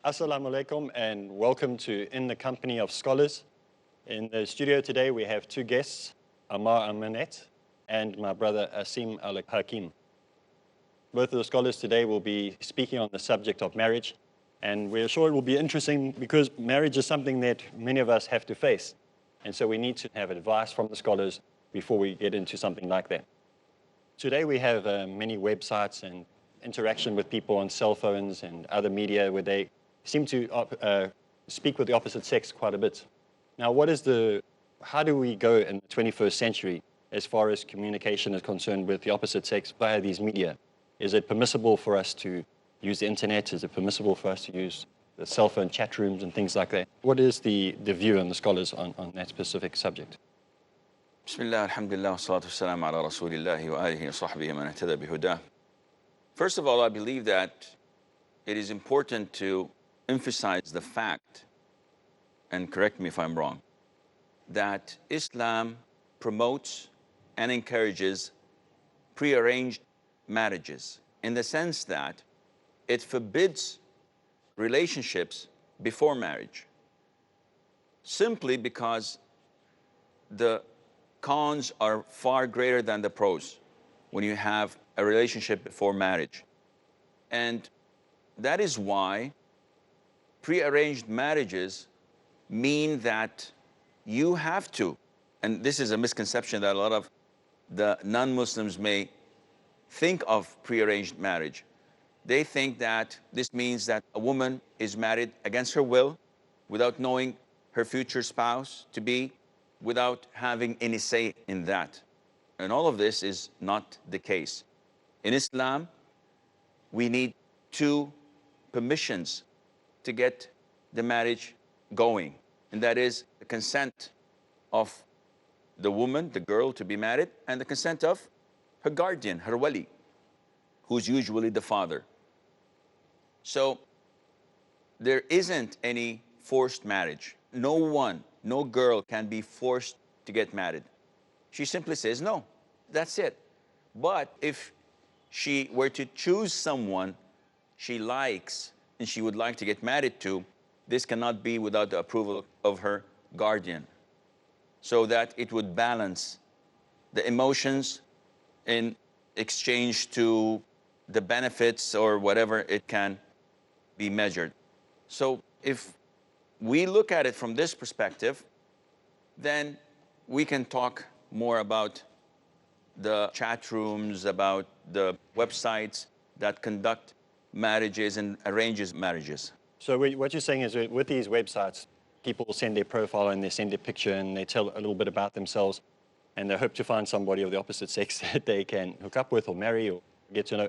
Assalamu alaikum and welcome to In the Company of Scholars. In the studio today we have two guests, Amar Amanet and my brother Asim Al-Hakim. Both of the scholars today will be speaking on the subject of marriage, and we're sure it will be interesting because marriage is something that many of us have to face. And so we need to have advice from the scholars before we get into something like that. Today we have many websites and interaction with people on cell phones and other media where they seem to speak with the opposite sex quite a bit. Now, how do we go in the 21st century as far as communication is concerned with the opposite sex via these media? Is it permissible for us to use the internet? Is it permissible for us to use the cell phone chat rooms and things like that? What is the view on the scholars on that specific subject? Bismillah, alhamdulillah, wa salatu wassalamu ala rasulillahi wa alihi wa sahbihi man ihtada bihudah. First of all, I believe that it is important to emphasize the fact, and correct me if I'm wrong, that Islam promotes and encourages prearranged marriages in the sense that it forbids relationships before marriage, simply because the cons are far greater than the pros when you have a relationship before marriage. And that is why prearranged marriages mean that you have to, and this is a misconception that a lot of the non-Muslims may think of prearranged marriage. They think that this means that a woman is married against her will, without knowing her future spouse to be, without having any say in that. And all of this is not the case. In Islam, we need two permissions to get the marriage going, and that is the consent of the woman, the girl to be married, and the consent of her guardian, her wali, who's usually the father. So there isn't any forced marriage. No girl can be forced to get married. She simply says no, that's it. But if she were to choose someone she likes and she would like to get married to, this cannot be without the approval of her guardian, so that it would balance the emotions in exchange to the benefits or whatever it can be measured. So if we look at it from this perspective, then we can talk more about the chat rooms, about the websites that conduct marriages and arranges marriages. So what you're saying is that with these websites, people send their profile and they send their picture and they tell a little bit about themselves and they hope to find somebody of the opposite sex that they can hook up with or marry or get to know.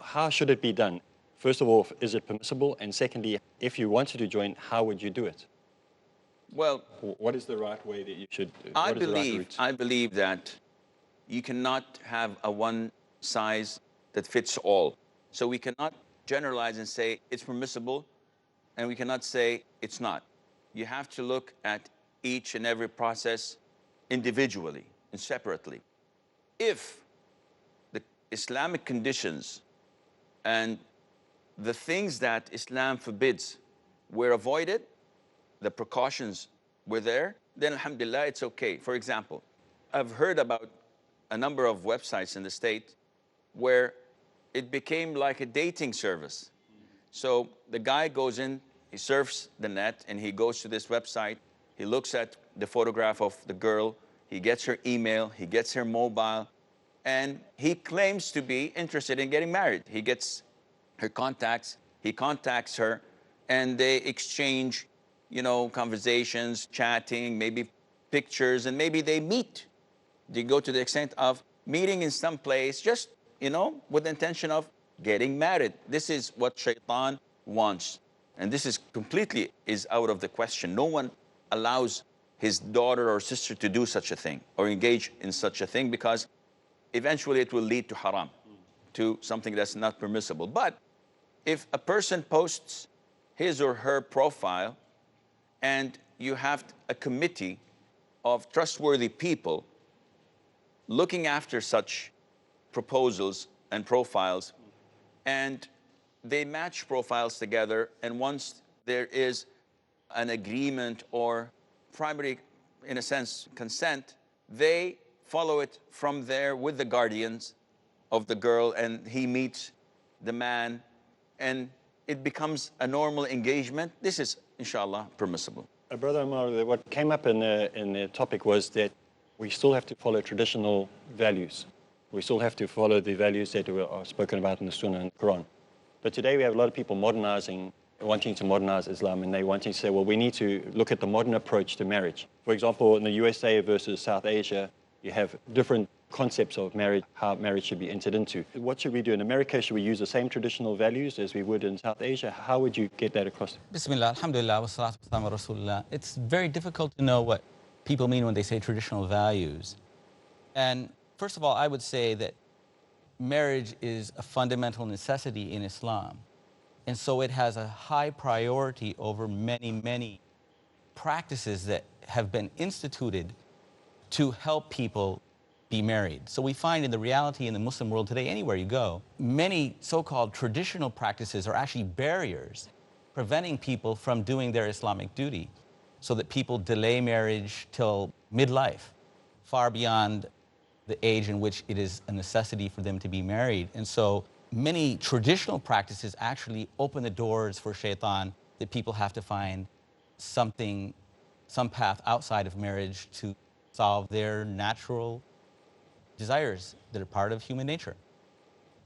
How should it be done? First of all, is it permissible? And secondly, if you wanted to join, how would you do it? Well, what is the right way that you should do? I believe that you cannot have a one size that fits all. So we cannot generalize and say it's permissible, and we cannot say it's not. You have to look at each and every process individually and separately. If the Islamic conditions and the things that Islam forbids were avoided, the precautions were there, then alhamdulillah, it's okay. For example, I've heard about a number of websites in the state where it became like a dating service. So the guy goes in, he surfs the net, and he goes to this website, he looks at the photograph of the girl, he gets her email, he gets her mobile, and he claims to be interested in getting married. He gets her contacts, he contacts her, and they exchange, conversations, chatting, maybe pictures, and maybe they meet. They go to the extent of meeting in some place, just, with the intention of getting married. This is what shaitan wants. And this is completely out of the question. No one allows his daughter or sister to do such a thing or engage in such a thing, because eventually it will lead to haram, to something that's not permissible. But if a person posts his or her profile and you have a committee of trustworthy people looking after such proposals and profiles, and they match profiles together, and once there is an agreement or primary, in a sense, consent, they follow it from there with the guardians of the girl, and he meets the man, and it becomes a normal engagement. This is, inshallah, permissible. Brother Omar, what came up in the topic was that we still have to follow traditional values. We still have to follow the values that are spoken about in the Sunnah and Quran. But today we have a lot of people wanting to modernize Islam, and they wanting to say, well, we need to look at the modern approach to marriage. For example, in the USA versus South Asia, you have different concepts of marriage, how marriage should be entered into. What should we do? In America, should we use the same traditional values as we would in South Asia? How would you get that across? Bismillah, alhamdulillah, wa salatu wa salam wa rasulullah. It's very difficult to know what people mean when they say traditional values. And first of all, I would say that marriage is a fundamental necessity in Islam. And so it has a high priority over many, many practices that have been instituted to help people be married. So we find in the reality in the Muslim world today, anywhere you go, many so-called traditional practices are actually barriers preventing people from doing their Islamic duty, so that people delay marriage till midlife, far beyond the age in which it is a necessity for them to be married. And so many traditional practices actually open the doors for shaitan, that people have to find some path outside of marriage to solve their natural desires that are part of human nature.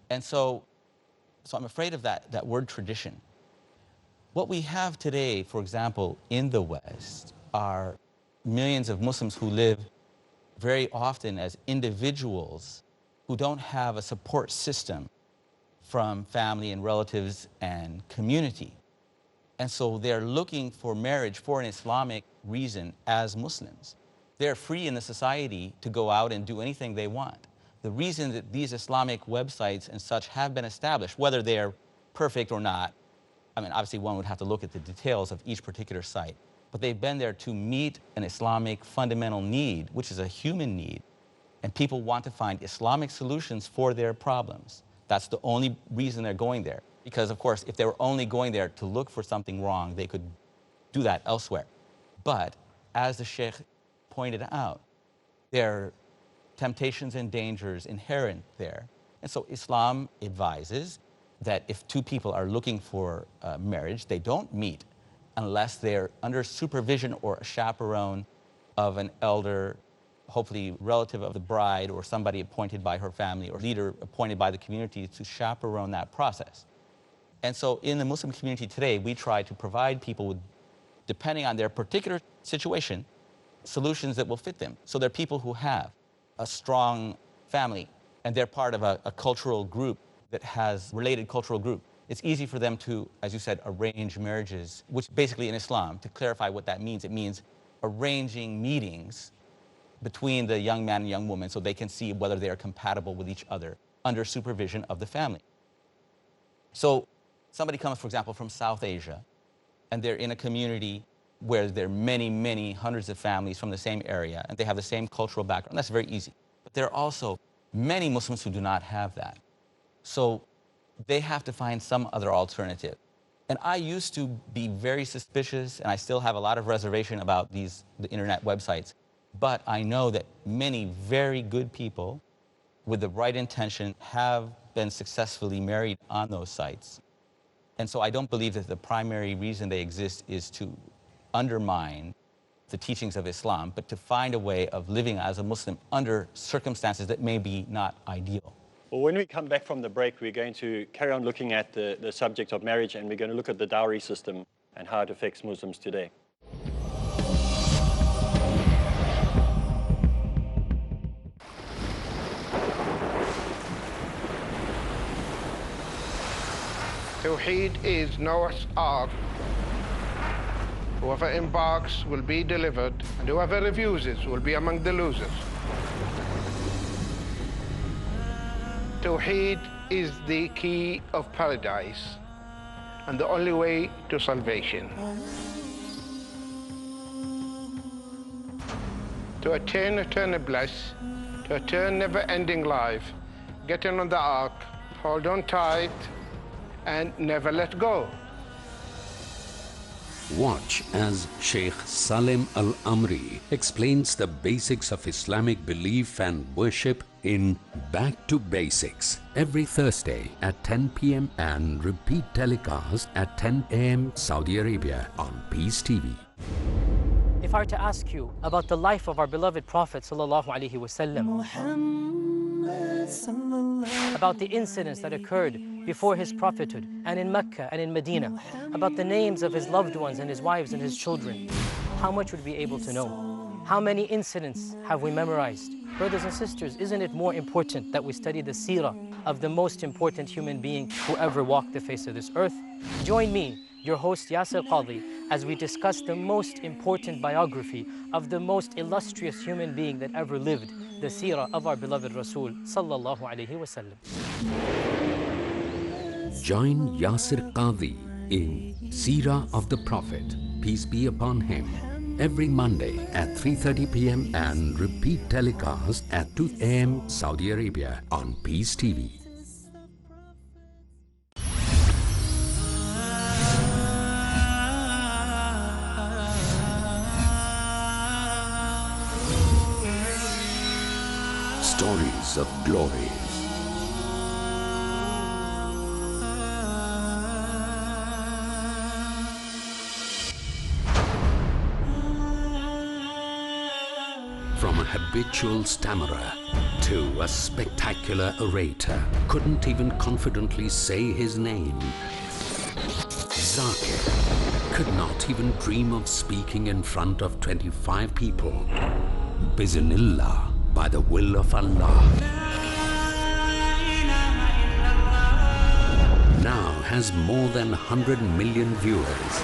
And so I'm afraid of that word tradition. What we have today, for example, in the West, are millions of Muslims who live very often as individuals who don't have a support system from family and relatives and community. And so they're looking for marriage for an Islamic reason as Muslims. They're free in the society to go out and do anything they want. The reason that these Islamic websites and such have been established, whether they're perfect or not, I mean, obviously one would have to look at the details of each particular site, but they've been there to meet an Islamic fundamental need, which is a human need, and people want to find Islamic solutions for their problems. That's the only reason they're going there. Because, of course, if they were only going there to look for something wrong, they could do that elsewhere. But, as the Sheikh pointed out, there are temptations and dangers inherent there. And so Islam advises that if two people are looking for marriage, they don't meet unless they're under supervision or a chaperone of an elder, hopefully relative of the bride, or somebody appointed by her family, or leader appointed by the community to chaperone that process. And so in the Muslim community today, we try to provide people with, depending on their particular situation, solutions that will fit them. So there are people who have a strong family, and they're part of a cultural group that has related cultural group. It's easy for them to, as you said, arrange marriages, which basically in Islam, to clarify what that means, it means arranging meetings between the young man and young woman so they can see whether they are compatible with each other under supervision of the family. So somebody comes, for example, from South Asia, and they're in a community where there are many, many hundreds of families from the same area, and they have the same cultural background. That's very easy. But there are also many Muslims who do not have that. So they have to find some other alternative. And I used to be very suspicious, and I still have a lot of reservation about the internet websites. But I know that many very good people with the right intention have been successfully married on those sites. And so I don't believe that the primary reason they exist is to undermine the teachings of Islam, but to find a way of living as a Muslim under circumstances that may be not ideal. Well, when we come back from the break, we're going to carry on looking at the subject of marriage, and we're going to look at the dowry system and how it affects Muslims today. Tawheed is Noah's Ark. Whoever embarks will be delivered, and whoever refuses will be among the losers. Tawheed is the key of paradise and the only way to salvation. To attain eternal bliss, to attain never-ending life, get in on the ark, hold on tight, and never let go. Watch as Sheikh Salim Al-Amri explains the basics of Islamic belief and worship in Back to Basics every Thursday at 10 p.m. and repeat telecast at 10 a.m. Saudi Arabia on Peace TV. If I were to ask you about the life of our beloved Prophet sallallahu alaihi wasallam, about the incidents that occurred before his prophethood and in Mecca and in Medina, about the names of his loved ones and his wives and his children, how much would we be able to know? How many incidents have we memorized? Brothers and sisters, isn't it more important that we study the seerah of the most important human being who ever walked the face of this earth? Join me, your host Yasir Qadhi, as we discuss the most important biography of the most illustrious human being that ever lived, the seerah of our beloved Rasul sallallahu alaihi wasallam. Join Yasir Qadhi in Seerah of the Prophet, peace be upon him, every Monday at 3:30 p.m. and repeat telecast at 2 a.m. Saudi Arabia on Peace TV. Stories of glory, from a habitual stammerer to a spectacular orator, couldn't even confidently say his name. Zakir could not even dream of speaking in front of 25 people. Biznillah, by the will of Allah. Now has more than 100 million viewers.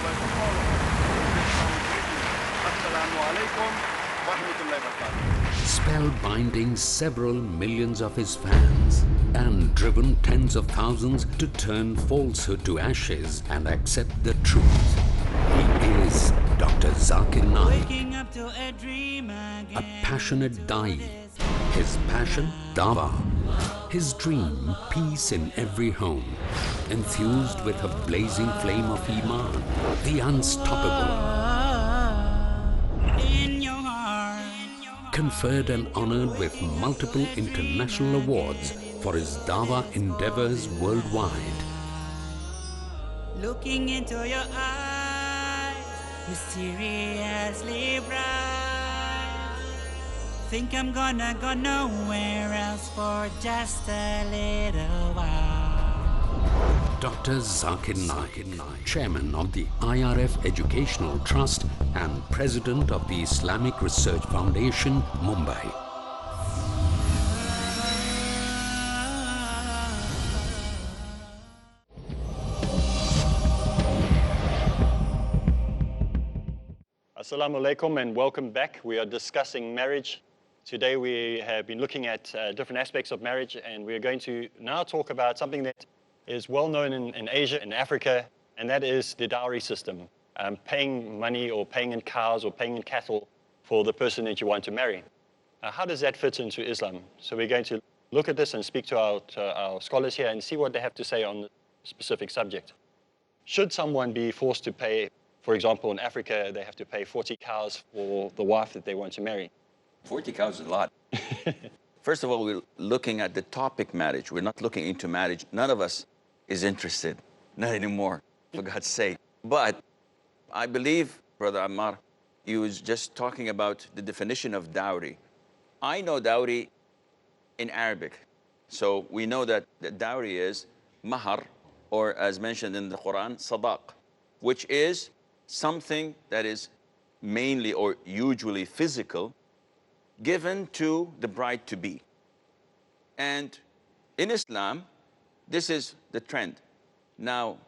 Spellbinding several millions of his fans and driven tens of thousands to turn falsehood to ashes and accept the truth. He is Dr. Zakir Naik, a passionate da'i. His passion, dawah. His dream, peace in every home. Enthused with a blazing flame of Iman, the unstoppable. Conferred and honored with multiple international awards for his dawah endeavors worldwide. Looking into your eyes, mysteriously bright. Think I'm gonna go nowhere else for just a little while. Dr. Zakir Naik, Chairman of the IRF Educational Trust and President of the Islamic Research Foundation, Mumbai. Assalamu alaikum and welcome back. We are discussing marriage. Today we have been looking at different aspects of marriage, and we're going to now talk about something that is well known in Asia and Africa, and that is the dowry system. Paying money or paying in cows or paying in cattle for the person that you want to marry. How does that fit into Islam? So we're going to look at this and speak to our scholars here and see what they have to say on the specific subject. Should someone be forced to pay, for example, in Africa, they have to pay 40 cows for the wife that they want to marry? 40 cows is a lot. First of all, we're looking at the topic marriage. We're not looking into marriage. None of us is interested. Not anymore, for God's sake. But I believe, Brother Ammar, you was just talking about the definition of dowry. I know dowry in Arabic. So we know that the dowry is mahar, or as mentioned in the Quran, sadaq, which is something that is mainly or usually physical, given to the bride-to-be. And in Islam, this is the trend. Now,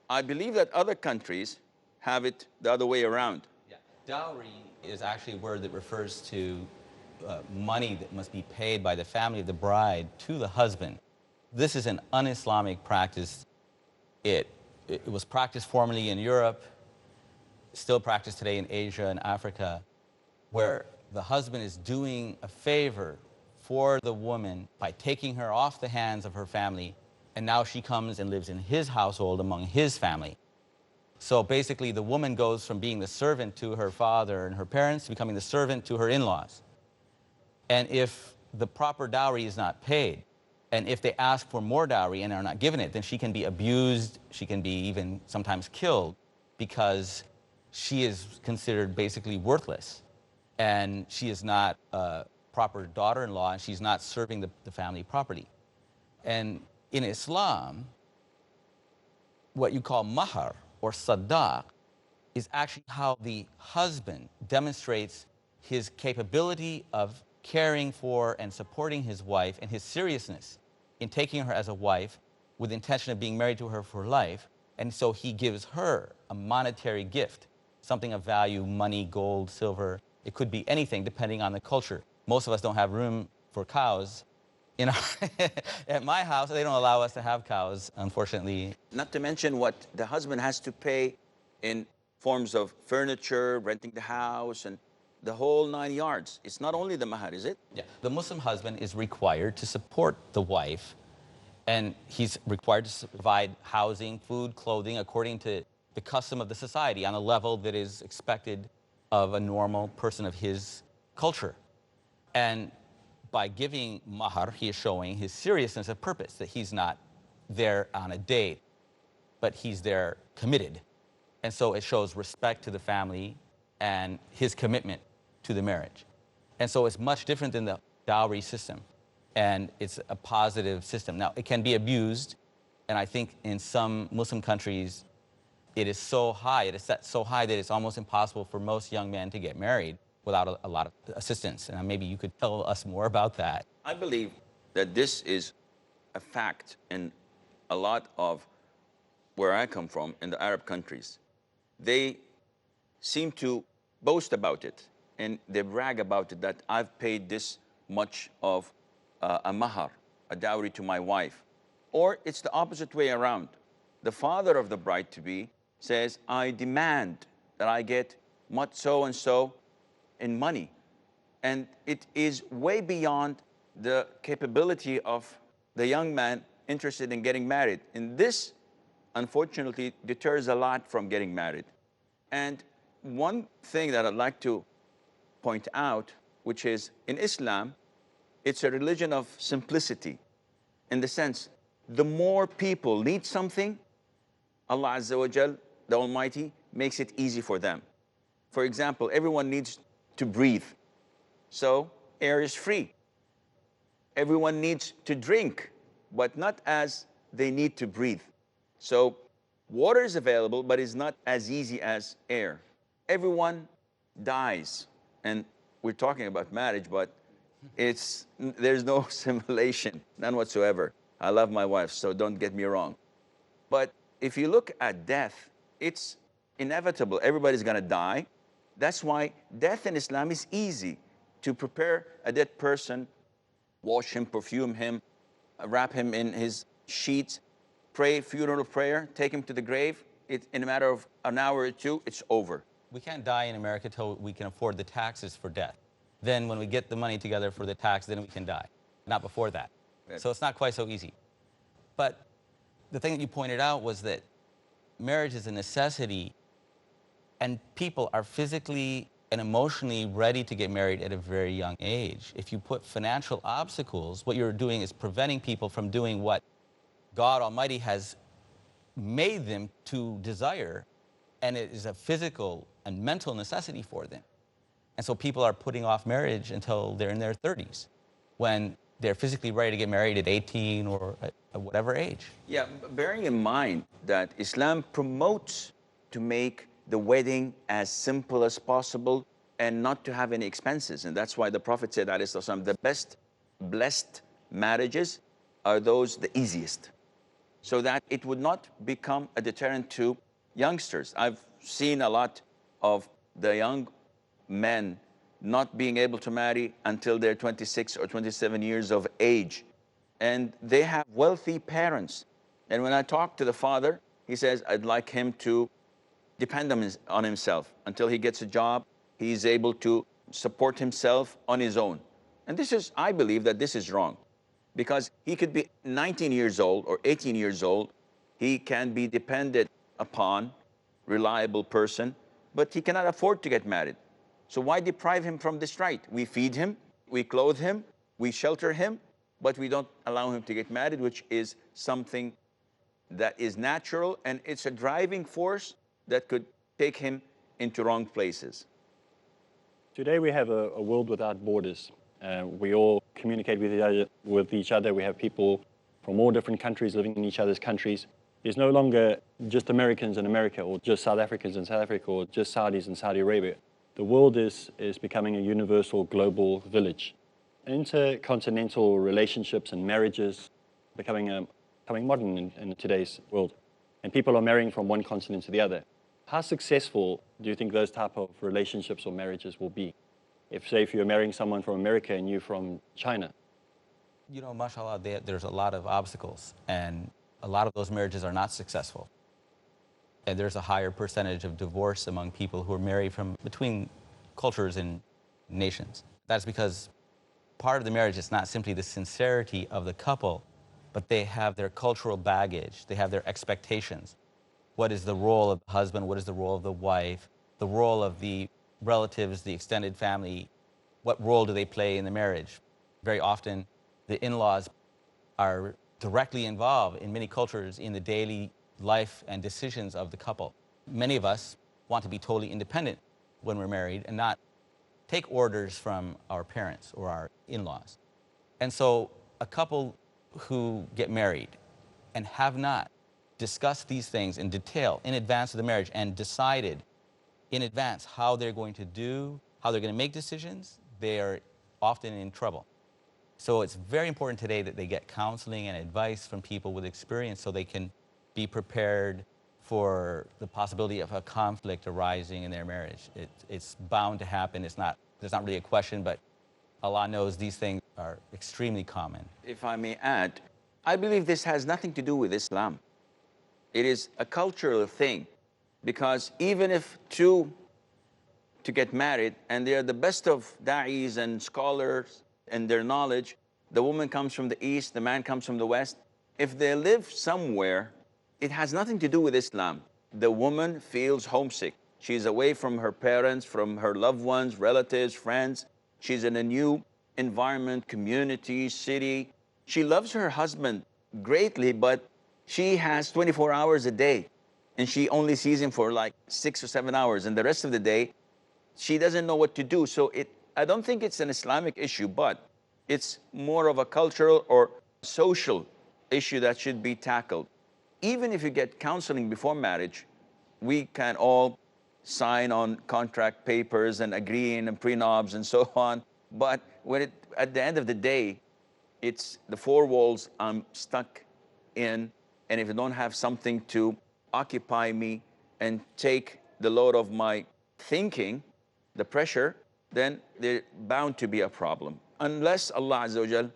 I believe that other countries have it the other way around. Yeah. Dowry is actually a word that refers to money that must be paid by the family of the bride to the husband. This is an un-Islamic practice. It was practiced formerly in Europe, still practiced today in Asia and Africa, where the husband is doing a favor for the woman by taking her off the hands of her family, and now she comes and lives in his household among his family. So basically, the woman goes from being the servant to her father and her parents to becoming the servant to her in-laws. And if the proper dowry is not paid, and if they ask for more dowry and are not given it, then she can be abused, she can be even sometimes killed, because she is considered basically worthless. And she is not a proper daughter-in-law, and she's not serving the family properly. And in Islam, what you call mahar or sadaq is actually how the husband demonstrates his capability of caring for and supporting his wife and his seriousness in taking her as a wife with the intention of being married to her for life. And so he gives her a monetary gift, something of value, money, gold, silver. It could be anything depending on the culture. Most of us don't have room for cows. In our at my house, they don't allow us to have cows, unfortunately. Not to mention what the husband has to pay in forms of furniture, renting the house, and the whole 9 yards. It's not only the mahar, is it? Yeah, the Muslim husband is required to support the wife, and he's required to provide housing, food, clothing, according to the custom of the society on a level that is expected of a normal person of his culture. And by giving mahar, he is showing his seriousness of purpose, that he's not there on a date, but he's there committed. And so it shows respect to the family and his commitment to the marriage. And so it's much different than the dowry system, and it's a positive system. Now, it can be abused, and I think in some Muslim countries, it is so high, it is set so high that it's almost impossible for most young men to get married without a lot of assistance. And maybe you could tell us more about that. I believe that this is a fact in a lot of where I come from, in the Arab countries. They seem to boast about it, and they brag about it, that I've paid this much of a mahar, a dowry to my wife. Or it's the opposite way around. The father of the bride-to-be says, I demand that I get much so-and-so in money. And it is way beyond the capability of the young man interested in getting married. And this, unfortunately, deters a lot from getting married. And one thing that I'd like to point out, which is in Islam, it's a religion of simplicity, in the sense, the more people need something, Allah Azza wa Jal, the Almighty, makes it easy for them. For example, everyone needs to breathe, so air is free. Everyone needs to drink, but not as they need to breathe. So water is available, but it's not as easy as air. Everyone dies, and we're talking about marriage, but there's no simulation, none whatsoever. I love my wife, so don't get me wrong. But if you look at death, it's inevitable. Everybody's gonna die. That's why death in Islam is easy. To prepare a dead person, wash him, perfume him, wrap him in his sheets, pray funeral prayer, take him to the grave. In a matter of an hour or two, it's over. We can't die in America till we can afford the taxes for death. Then when we get the money together for the tax, then we can die. Not before that. So it's not quite so easy. But the thing that you pointed out was that marriage is a necessity, and people are physically and emotionally ready to get married at a very young age. If you put financial obstacles, what you're doing is preventing people from doing what God Almighty has made them to desire, and it is a physical and mental necessity for them. And so people are putting off marriage until they're in their 30s, when they're physically ready to get married at 18 or at whatever age. Yeah, bearing in mind that Islam promotes to make the wedding as simple as possible and not to have any expenses. And that's why the Prophet said, the best blessed marriages are those the easiest, so that it would not become a deterrent to youngsters. I've seen a lot of the young men not being able to marry until they're 26 or 27 years of age. And they have wealthy parents. And when I talk to the father, he says, I'd like him to depend on himself. Until he gets a job, he's able to support himself on his own. And this is, I believe that this is wrong. Because he could be 19 years old or 18 years old. He can be depended upon reliable person, but he cannot afford to get married. So why deprive him from this right? We feed him, we clothe him, we shelter him, but we don't allow him to get married, which is something that is natural, and it's a driving force that could take him into wrong places. Today we have a world without borders. We all communicate with each other. We have people from all different countries living in each other's countries. There's no longer just Americans in America, or just South Africans in South Africa, or just Saudis in Saudi Arabia. The world is becoming a universal global village. Intercontinental relationships and marriages becoming modern in today's world. And people are marrying from one continent to the other. How successful do you think those type of relationships or marriages will be? If you're marrying someone from America and you from China. You know, mashallah, there's a lot of obstacles, and a lot of those marriages are not successful. And there's a higher percentage of divorce among people who are married from between cultures and nations. That's because part of the marriage is not simply the sincerity of the couple, but they have their cultural baggage, they have their expectations. What is the role of the husband? What is the role of the wife? The role of the relatives, the extended family? What role do they play in the marriage? Very often, the in-laws are directly involved in many cultures in the daily life and decisions of the couple. Many of us want to be totally independent when we're married and not take orders from our parents or our in-laws. And so a couple who get married and have not discussed these things in detail in advance of the marriage and decided in advance how they're going to make decisions, they are often in trouble. So it's very important today that they get counseling and advice from people with experience so they can be prepared for the possibility of a conflict arising in their marriage. It's bound to happen. There's not really a question, but Allah knows these things are extremely common. If I may add, I believe this has nothing to do with Islam. It is a cultural thing, because even if two to get married and they are the best of da'is and scholars and their knowledge, the woman comes from the east, the man comes from the west, if they live somewhere, it has nothing to do with Islam. The woman feels homesick. She's away from her parents, from her loved ones, relatives, friends. She's in a new environment, community, city. She loves her husband greatly, but she has 24 hours a day, and she only sees him for like 6 or 7 hours, and the rest of the day, she doesn't know what to do. So I don't think it's an Islamic issue, but it's more of a cultural or social issue that should be tackled. Even if you get counseling before marriage, we can all sign on contract papers and agreeing and prenups and so on. But at the end of the day, it's the four walls I'm stuck in. And if I don't have something to occupy me and take the load of my thinking, the pressure, then there's bound to be a problem, unless Allah Azza wa Jal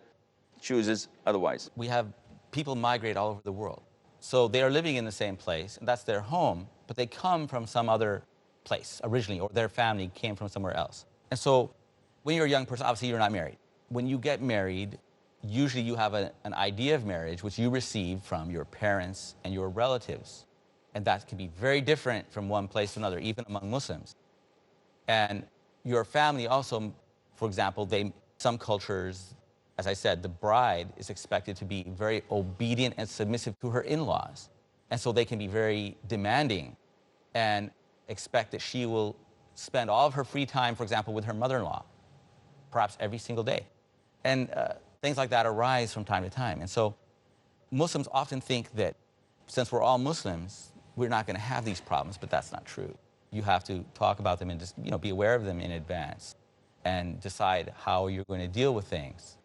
chooses otherwise. We have people migrate all over the world. So they are living in the same place, and that's their home, but they come from some other place originally, or their family came from somewhere else. And so when you're a young person, obviously you're not married. When you get married, usually you have an idea of marriage which you receive from your parents and your relatives. And that can be very different from one place to another, even among Muslims. And your family also, for example, some cultures, as I said, the bride is expected to be very obedient and submissive to her in-laws. And so they can be very demanding and expect that she will spend all of her free time, for example, with her mother-in-law, perhaps every single day. And things like that arise from time to time. And so Muslims often think that since we're all Muslims, we're not going to have these problems, but that's not true. You have to talk about them and just, be aware of them in advance and decide how you're going to deal with things.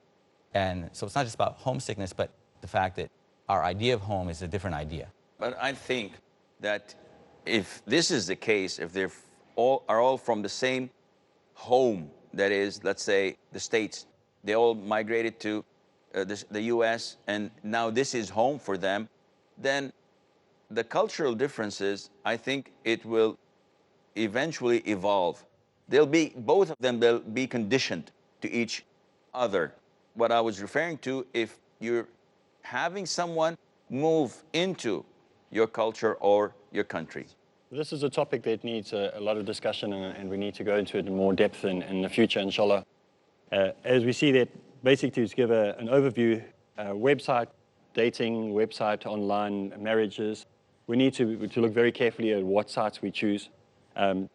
And so it's not just about homesickness, but the fact that our idea of home is a different idea. But I think that if this is the case, if they're all from the same home, that is, let's say, the States, they all migrated to the US, and now this is home for them, then the cultural differences, I think it will eventually evolve. Both of them, they'll be conditioned to each other. What I was referring to, if you're having someone move into your culture or your country, This is a topic that needs a lot of discussion, and we need to go into it in more depth in the future, inshallah. As we see that, basically to give an overview, website dating, website online marriages, we need to look very carefully at what sites we choose.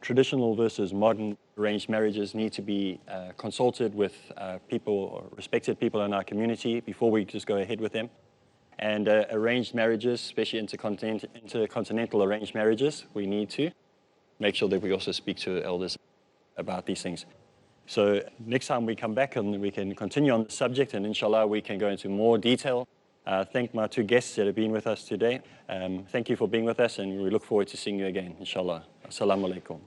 Traditional versus modern arranged marriages need to be consulted with people, or respected people in our community before we just go ahead with them. And arranged marriages, especially intercontinental arranged marriages, we need to make sure that we also speak to elders about these things. So next time we come back and we can continue on the subject, and inshallah we can go into more detail. Thank my two guests that have been with us today. Thank you for being with us, and we look forward to seeing you again, inshallah. Assalamu alaikum.